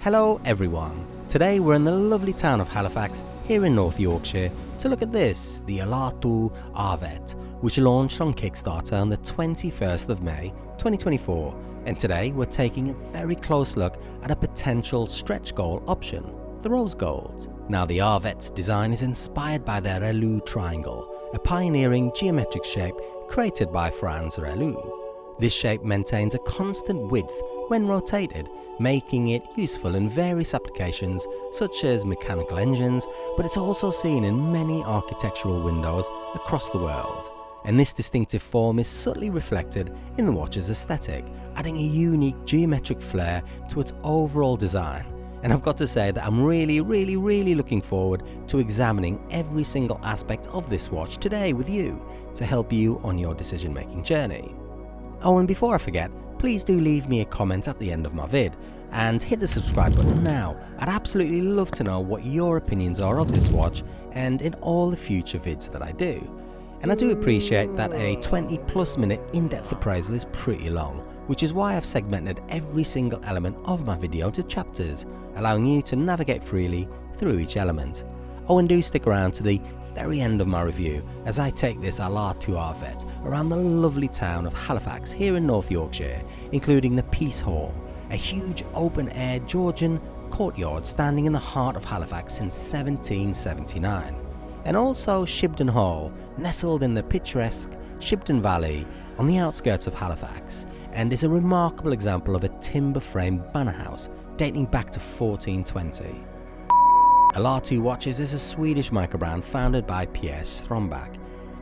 Hello everyone, today we're in the lovely town of Halifax here in North Yorkshire to look at this, the ALATO Arvet, which launched on Kickstarter on the 21st of May 2024, and today we're taking a very close look at a potential stretch goal option, the rose gold. Now the Arvet's design is inspired by the Relu triangle, a pioneering geometric shape created by Franz Relu. This shape maintains a constant width when rotated, making it useful in various applications such as mechanical engines, but it's also seen in many architectural windows across the world. And this distinctive form is subtly reflected in the watch's aesthetic, adding a unique geometric flair to its overall design. And I've got to say that I'm really looking forward to examining every single aspect of this watch today with you to help you on your decision making journey. Oh, and before I forget, please do leave me a comment at the end of my vid and hit the subscribe button now. I'd absolutely love to know what your opinions are of this watch and in all the future vids that I do. And I do appreciate that a 20+ minute in-depth appraisal is pretty long, which is why I've segmented every single element of my video into chapters, allowing you to navigate freely through each element. Oh, and do stick around to the very end of my review as I take this ALATO Arvet around the lovely town of Halifax here in North Yorkshire, including the Peace Hall, a huge open-air Georgian courtyard standing in the heart of Halifax since 1779, and also Shibden Hall, nestled in the picturesque Shibden Valley on the outskirts of Halifax, and is a remarkable example of a timber-framed manor house dating back to 1420. ALATO Watches is a Swedish microbrand founded by Pierre Strömbäck,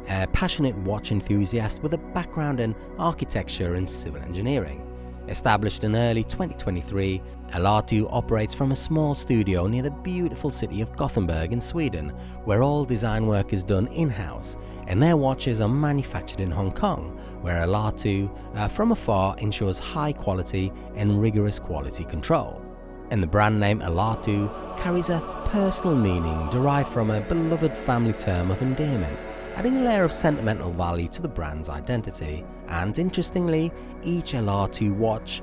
a passionate watch enthusiast with a background in architecture and civil engineering. Established in early 2023, ALATO operates from a small studio near the beautiful city of Gothenburg in Sweden, where all design work is done in-house, and their watches are manufactured in Hong Kong, where ALATO from afar ensures high quality and rigorous quality control. And the brand name ALATO carries a personal meaning derived from a beloved family term of endearment, adding a layer of sentimental value to the brand's identity. And interestingly, each ALATO watch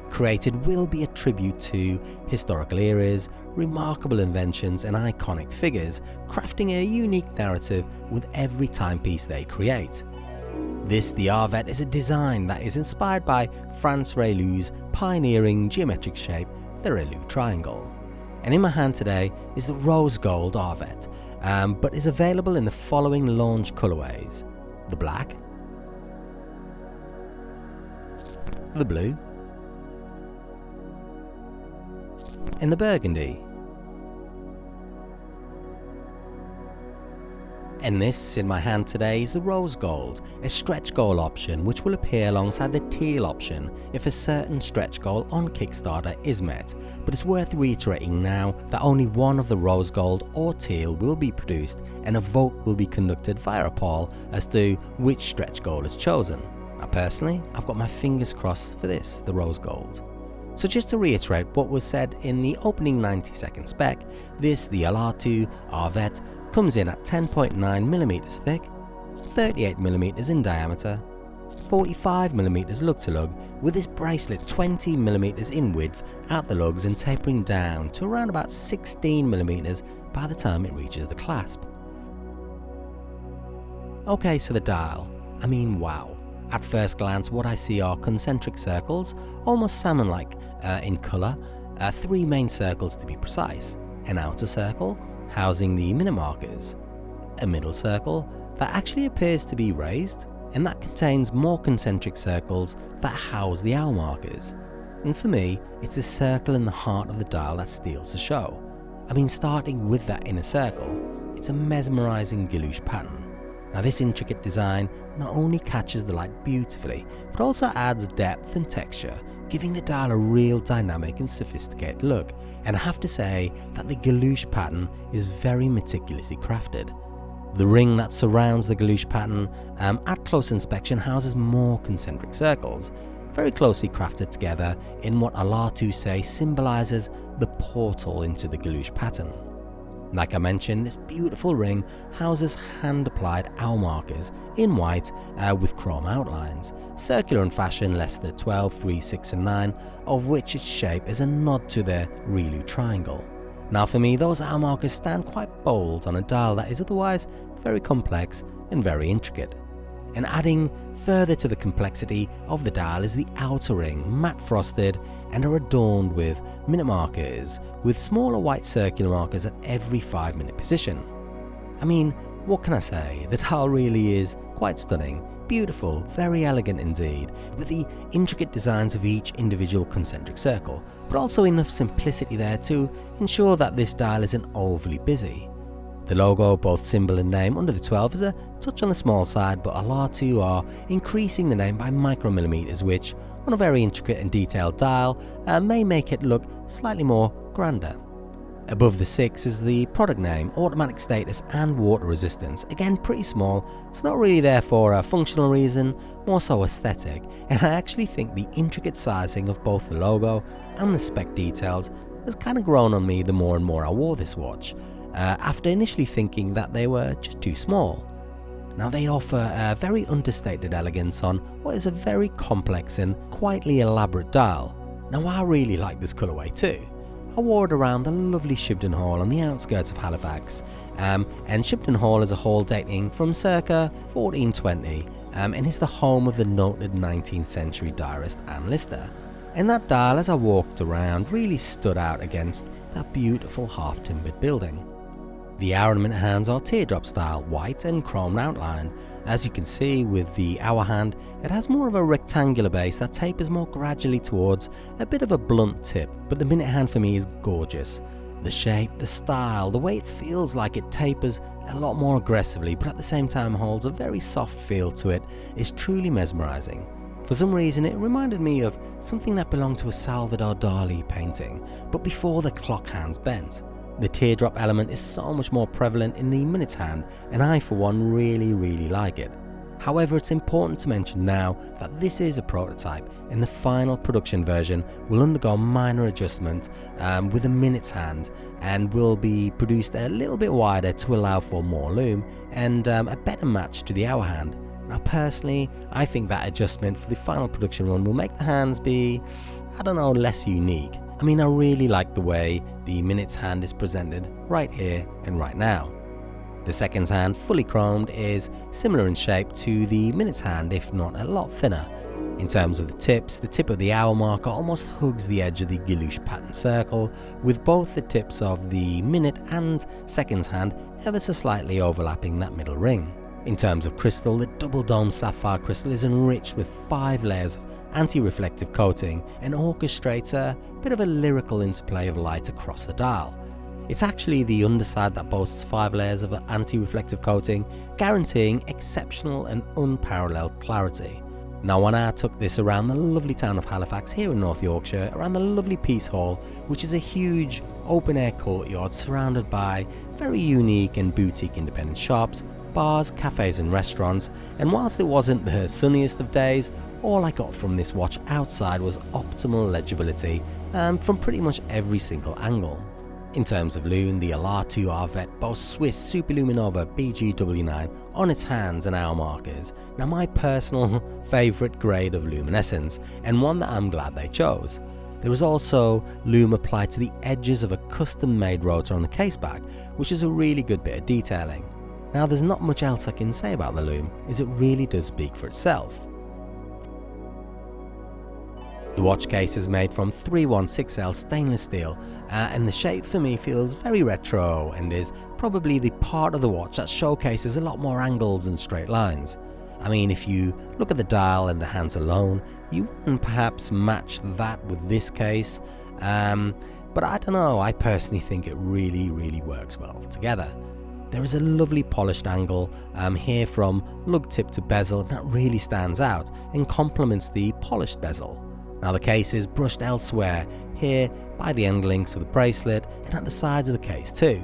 created will be a tribute to historical eras, remarkable inventions and iconic figures, crafting a unique narrative with every timepiece they create. This, the Arvet, is a design that is inspired by Franz Relu's pioneering geometric shape, the Relu triangle. And in my hand today is the rose gold Arvet, but is available in the following launch colourways: the black, the blue, and the burgundy. And this in my hand today is the rose gold, a stretch goal option which will appear alongside the teal option if a certain stretch goal on Kickstarter is met, but it's worth reiterating now that only one of the rose gold or teal will be produced, and a vote will be conducted via a poll as to which stretch goal is chosen. Now personally, I've got my fingers crossed for this, the rose gold. So just to reiterate what was said in the opening 90-second spec, this, the ALATO Arvet, comes in at 10.9mm thick, 38mm in diameter, 45mm lug to lug, with this bracelet 20mm in width at the lugs and tapering down to around about 16mm by the time it reaches the clasp. Okay, so the dial, I mean wow. At first glance what I see are concentric circles, almost salmon-like in colour, 3 main circles to be precise: an outer circle housing the minute markers, a middle circle that actually appears to be raised, and that contains more concentric circles that house the hour markers. And for me, it's the circle in the heart of the dial that steals the show. I mean, starting with that inner circle, it's a mesmerising gouache pattern. Now this intricate design not only catches the light beautifully, but also adds depth and texture, giving the dial a real dynamic and sophisticated look. And I have to say that the gouache pattern is very meticulously crafted. The ring that surrounds the gouache pattern at close inspection houses more concentric circles, very closely crafted together in what ALATO say symbolises the portal into the gouache pattern. Like I mentioned, this beautiful ring houses hand-applied hour markers in white with chrome outlines, circular in fashion, less than 12, 3, 6 and 9, of which its shape is a nod to the Relu triangle. Now for me, those hour markers stand quite bold on a dial that is otherwise very complex and very intricate. And adding further to the complexity of the dial is the outer ring, matte frosted, and are adorned with minute markers with smaller white circular markers at every 5-minute position. I mean, what can I say? The dial really is quite stunning, beautiful, very elegant indeed, with the intricate designs of each individual concentric circle, but also enough simplicity there to ensure that this dial isn't overly busy. The logo, both symbol and name, under the 12 is a touch on the small side, but ALATO are increasing the name by micromillimeters, which, on a very intricate and detailed dial, may make it look slightly more grander. Above the 6 is the product name, automatic status and water resistance. Again, pretty small, it's not really there for a functional reason, more so aesthetic, and I actually think the intricate sizing of both the logo and the spec details has kind of grown on me the more and more I wore this watch, after initially thinking that they were just too small. Now they offer a very understated elegance on what is a very complex and quietly elaborate dial. Now I really like this colourway too. I wore it around the lovely Shibden Hall on the outskirts of Halifax, and Shibden Hall is a hall dating from circa 1420 and is the home of the noted 19th century diarist Anne Lister. And that dial, as I walked around, really stood out against that beautiful half-timbered building. The hour and minute hands are teardrop style, white and chrome outline. As you can see with the hour hand, it has more of a rectangular base that tapers more gradually towards a bit of a blunt tip, but the minute hand for me is gorgeous. The shape, the style, the way it feels like it tapers a lot more aggressively but at the same time holds a very soft feel to it is truly mesmerizing. For some reason it reminded me of something that belonged to a Salvador Dali painting, but before the clock hands bent. The teardrop element is so much more prevalent in the minutes hand, and I for one really like it. However, it's important to mention now that this is a prototype and the final production version will undergo minor adjustment with a minutes hand and will be produced a little bit wider to allow for more lume and a better match to the hour hand. Now personally, I think that adjustment for the final production run will make the hands be, I don't know, less unique. I mean, I really like the way the minutes hand is presented right here and right now. The seconds hand, fully chromed, is similar in shape to the minutes hand, if not a lot thinner. In terms of the tips, the tip of the hour marker almost hugs the edge of the Guillouche pattern circle, with both the tips of the minute and seconds hand ever so slightly overlapping that middle ring. In terms of crystal, the double dome sapphire crystal is enriched with 5 layers of anti-reflective coating and orchestrates a bit of a lyrical interplay of light across the dial. It's actually the underside that boasts 5 layers of anti-reflective coating, guaranteeing exceptional and unparalleled clarity. Now when I took this around the lovely town of Halifax here in North Yorkshire, around the lovely Peace Hall, which is a huge open-air courtyard surrounded by very unique and boutique independent shops, bars, cafes and restaurants, and whilst it wasn't the sunniest of days, all I got from this watch outside was optimal legibility from pretty much every single angle. In terms of lume, the ALATO Arvet boasts Swiss Superluminova BGW9 on its hands and hour markers. Now my personal favourite grade of luminescence, and one that I'm glad they chose. There is also lume applied to the edges of a custom made rotor on the caseback, which is a really good bit of detailing. Now there's not much else I can say about the lume, as it really does speak for itself. The watch case is made from 316L stainless steel and the shape for me feels very retro and is probably the part of the watch that showcases a lot more angles and straight lines. I mean, if you look at the dial and the hands alone, you wouldn't perhaps match that with this case, but I don't know, I personally think it really works well together. There is a lovely polished angle here from lug tip to bezel that really stands out and complements the polished bezel. Now the case is brushed elsewhere, here by the end links of the bracelet and at the sides of the case too.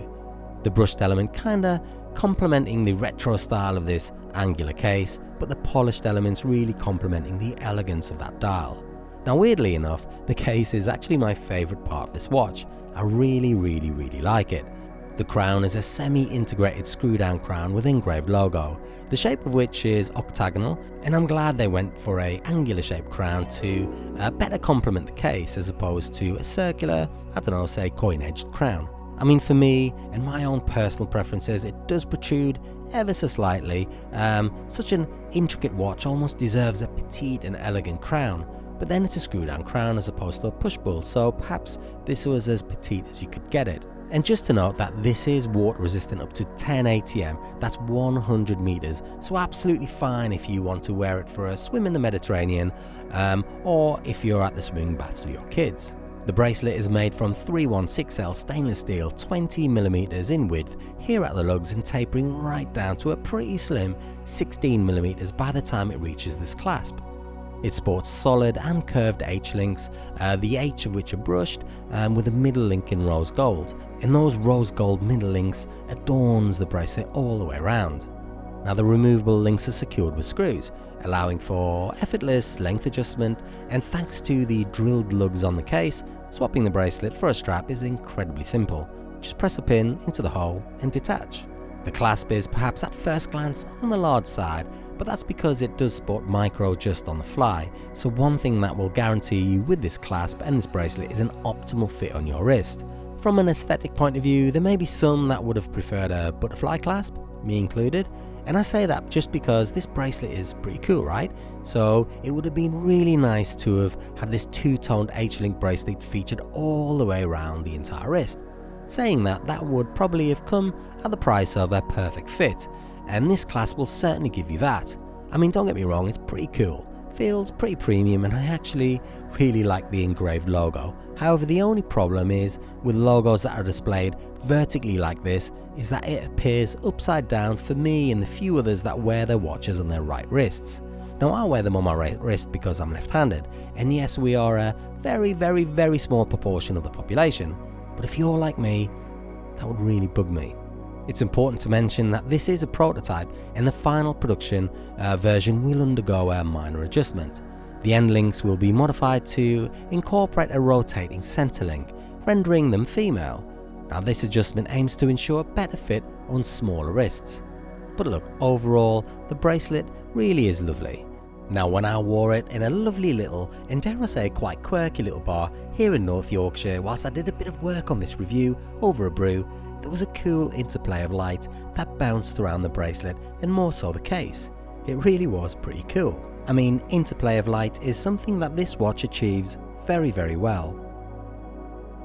The brushed element kinda complementing the retro style of this angular case, but the polished elements really complementing the elegance of that dial. Now weirdly enough, the case is actually my favourite part of this watch. I really like it. The crown is a semi-integrated screw-down crown with engraved logo, the shape of which is octagonal, and I'm glad they went for a angular shaped crown to better complement the case as opposed to a circular, I don't know, say coin-edged crown. I mean, for me and my own personal preferences, it does protrude ever so slightly. Such an intricate watch almost deserves a petite and elegant crown, but then it's a screw-down crown as opposed to a push-pull, so perhaps this was as petite as you could get it. And just to note that this is water resistant up to 10 ATM, that's 100 meters, so absolutely fine if you want to wear it for a swim in the Mediterranean, or if you're at the swimming baths with your kids. The bracelet is made from 316L stainless steel, 20mm in width here at the lugs and tapering right down to a pretty slim 16mm by the time it reaches this clasp. It sports solid and curved H-links, the H of which are brushed with a middle link in rose gold, and those rose gold middle links adorns the bracelet all the way around. Now the removable links are secured with screws, allowing for effortless length adjustment, and thanks to the drilled lugs on the case, swapping the bracelet for a strap is incredibly simple. Just press a pin into the hole and detach. The clasp is perhaps at first glance on the large side, but that's because it does sport micro just on the fly, so one thing that will guarantee you with this clasp and this bracelet is an optimal fit on your wrist. From an aesthetic point of view, there may be some that would have preferred a butterfly clasp, me included, and I say that just because this bracelet is pretty cool, right? So it would have been really nice to have had this two-toned H-link bracelet featured all the way around the entire wrist. Saying that, that would probably have come at the price of a perfect fit, and this clasp will certainly give you that. I mean, don't get me wrong, it's pretty cool, feels pretty premium, and I actually really like the engraved logo. However, the only problem is with logos that are displayed vertically like this is that it appears upside down for me and the few others that wear their watches on their right wrists. Now I wear them on my right wrist because I'm left-handed, and yes, we are a very small proportion of the population, but if you're like me, that would really bug me. It's important to mention that this is a prototype and the final production version will undergo a minor adjustment. The end links will be modified to incorporate a rotating center link, rendering them female. Now this adjustment aims to ensure a better fit on smaller wrists. But look, overall, the bracelet really is lovely. Now when I wore it in a lovely little, and dare I say quite quirky little bar here in North Yorkshire whilst I did a bit of work on this review over a brew, there was a cool interplay of light that bounced around the bracelet and more so the case. It really was pretty cool. I mean, interplay of light is something that this watch achieves very well.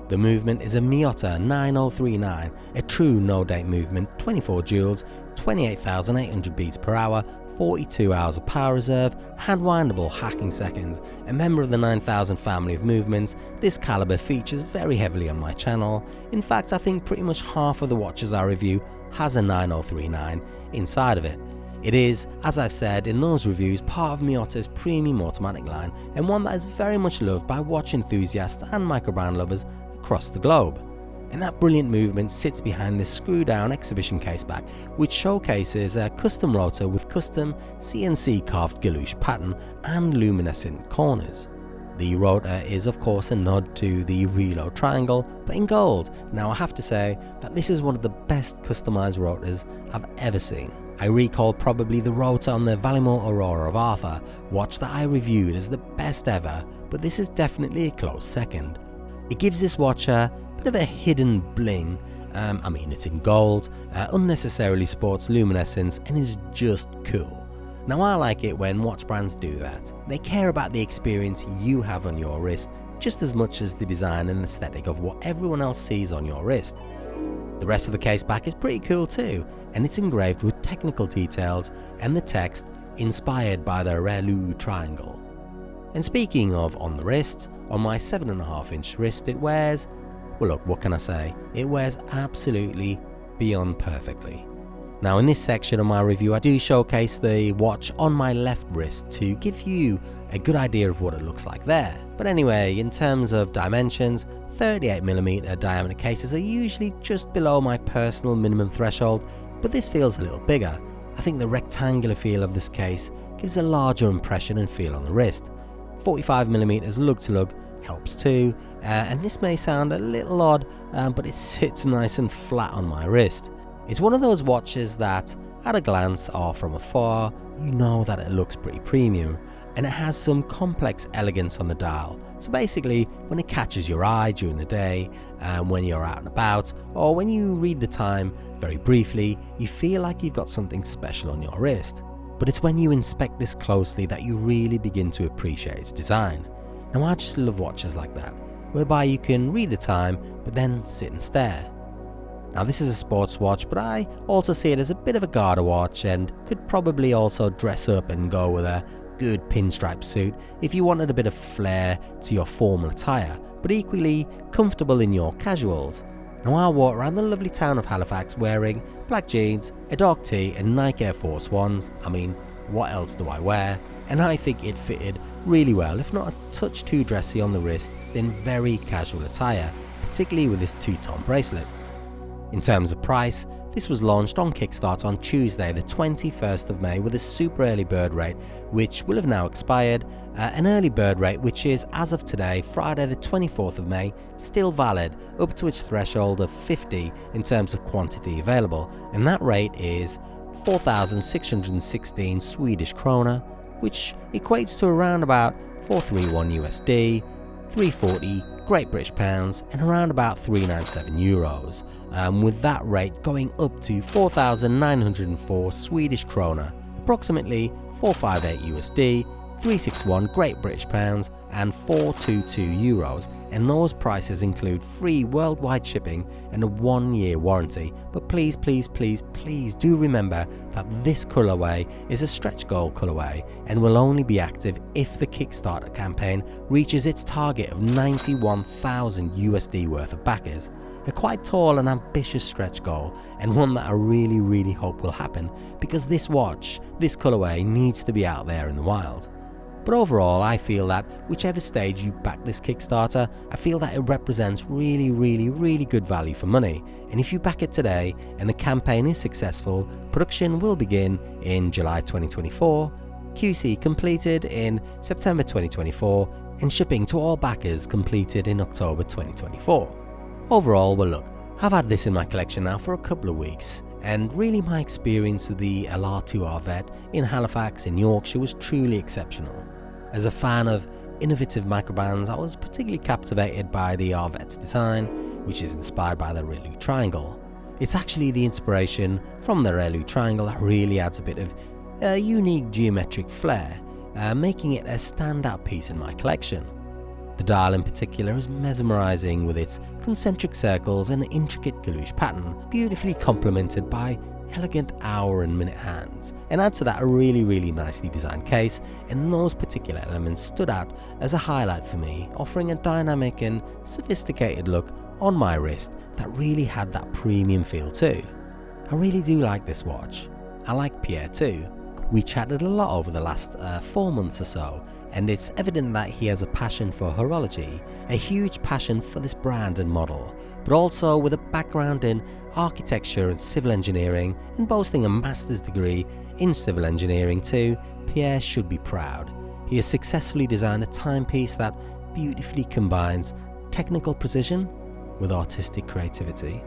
The movement is a Miyota 9039, a true no-date movement, 24 joules, 28,800 beats per hour, 42 hours of power reserve, hand-windable hacking seconds. A member of the 9000 family of movements, this caliber features very heavily on my channel. In fact, I think pretty much half of the watches I review has a 9039 inside of it. It is, as I've said in those reviews, part of Miyota's premium automatic line, and one that is very much loved by watch enthusiasts and microbrand lovers across the globe. And that brilliant movement sits behind this screw-down exhibition caseback, which showcases a custom rotor with custom CNC carved galoche pattern and luminescent corners. The rotor is of course a nod to the reload triangle, but in gold. Now I have to say that this is one of the best customized rotors I've ever seen. I recall probably the rotor on the Vallimore Aurora of Arthur, watch that I reviewed as the best ever, but this is definitely a close second. It gives this watch a bit of a hidden bling. I mean, it's in gold, unnecessarily sports luminescence, and is just cool. Now I like it when watch brands do that. They care about the experience you have on your wrist just as much as the design and aesthetic of what everyone else sees on your wrist. The rest of the caseback is pretty cool too, and it's engraved with technical details and the text inspired by the Relu triangle. And speaking of on the wrist, on my 7.5-inch wrist it wears, well look, what can I say, it wears absolutely beyond perfectly. Now in this section of my review I do showcase the watch on my left wrist to give you a good idea of what it looks like there. But anyway, in terms of dimensions, 38mm diameter cases are usually just below my personal minimum threshold, but this feels a little bigger. I think the rectangular feel of this case gives a larger impression and feel on the wrist. 45mm lug to lug helps too, and this may sound a little odd, but it sits nice and flat on my wrist. It's one of those watches that, at a glance or from afar, you know that it looks pretty premium, and it has some complex elegance on the dial. So basically, when it catches your eye during the day, when you're out and about, or when you read the time very briefly, you feel like you've got something special on your wrist. But it's when you inspect this closely that you really begin to appreciate its design. Now I just love watches like that, whereby you can read the time, but then sit and stare. Now this is a sports watch, but I also see it as a bit of a garter watch, and could probably also dress up and go with a good pinstripe suit if you wanted a bit of flair to your formal attire, but equally comfortable in your casuals. Now I walk around the lovely town of Halifax wearing black jeans, a dark tee and Nike Air Force Ones. I mean, what else do I wear? And I think it fitted really well, if not a touch too dressy on the wrist, then very casual attire, particularly with this two-tone bracelet. In terms of price, this was launched on Kickstarter on Tuesday the 21st of May with a super early bird rate, which will have now expired, an early bird rate which is, as of today, Friday the 24th of May, still valid up to its threshold of 50 in terms of quantity available, and that rate is 4,616 Swedish krona, which equates to around about 431 USD, 340 Great British pounds and around about 397 euros, with that rate going up to 4,904 Swedish krona, approximately 458 USD, 361 Great British pounds and 422 euros, and those prices include free worldwide shipping and a 1-year warranty. But please do remember that this colourway is a stretch goal colourway and will only be active if the Kickstarter campaign reaches its target of 91,000 USD worth of backers. A quite tall and ambitious stretch goal, and one that I really hope will happen, because this watch, this colourway, needs to be out there in the wild. But overall, I feel that whichever stage you back this Kickstarter, I feel that it represents really good value for money. And if you back it today and the campaign is successful, production will begin in July 2024, QC completed in September 2024, and shipping to all backers completed in October 2024. Overall, well look, I've had this in my collection now for a couple of weeks, and really my experience with the ALATO Arvet in Halifax in Yorkshire was truly exceptional. As a fan of innovative microbrands, I was particularly captivated by the Arvet's design, which is inspired by the Reilly triangle. It's actually the inspiration from the Reilly triangle that really adds a bit of a unique geometric flair, making it a standout piece in my collection. The dial in particular is mesmerizing with its concentric circles and intricate gouache pattern, beautifully complemented by elegant hour and minute hands, and add to that a really nicely designed case, and those particular elements stood out as a highlight for me, offering a dynamic and sophisticated look on my wrist that really had that premium feel too. I really do like this watch. I like Pierre too. We chatted a lot over the last 4 months or so, and it's evident that he has a passion for horology, a huge passion for this brand and model, but also with a background in architecture and civil engineering, and boasting a master's degree in civil engineering too. Pierre should be proud. He has successfully designed a timepiece that beautifully combines technical precision with artistic creativity.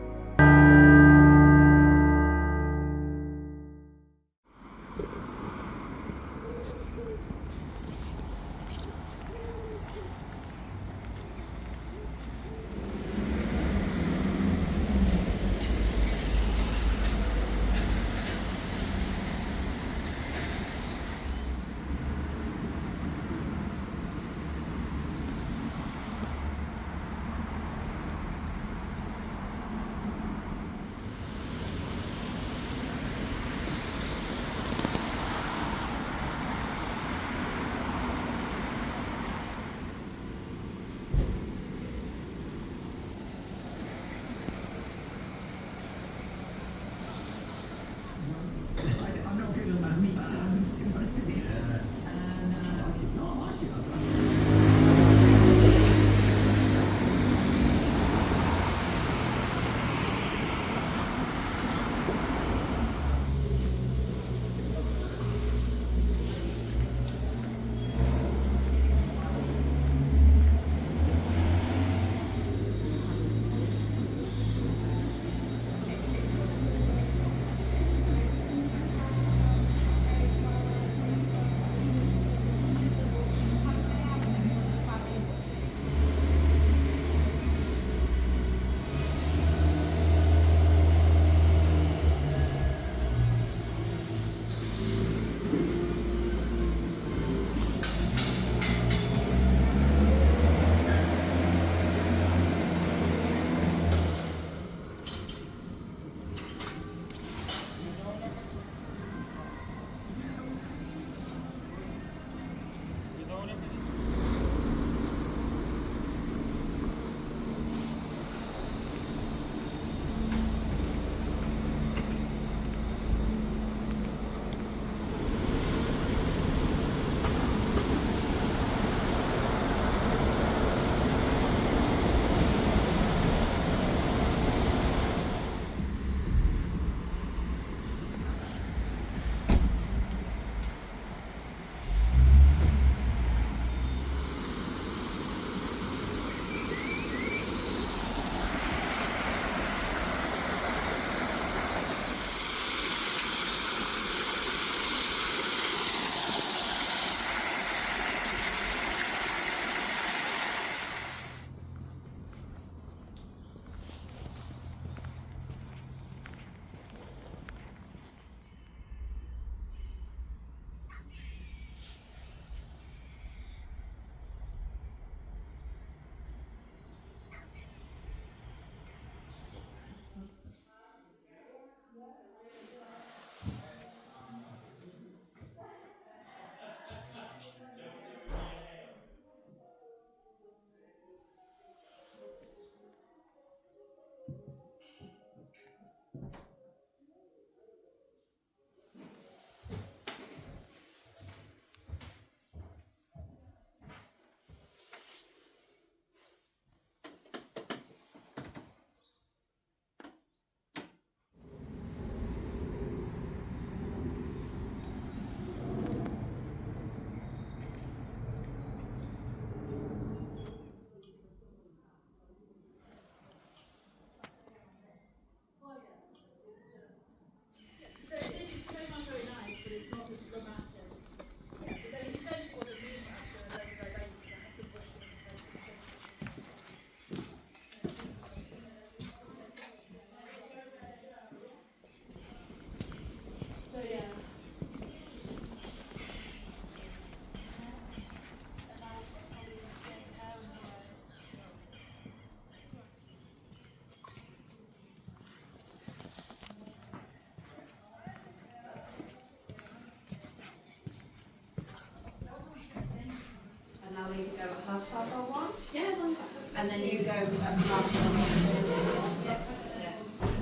Yeah, as long as that's okay. And then you go across.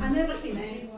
I know what you mean.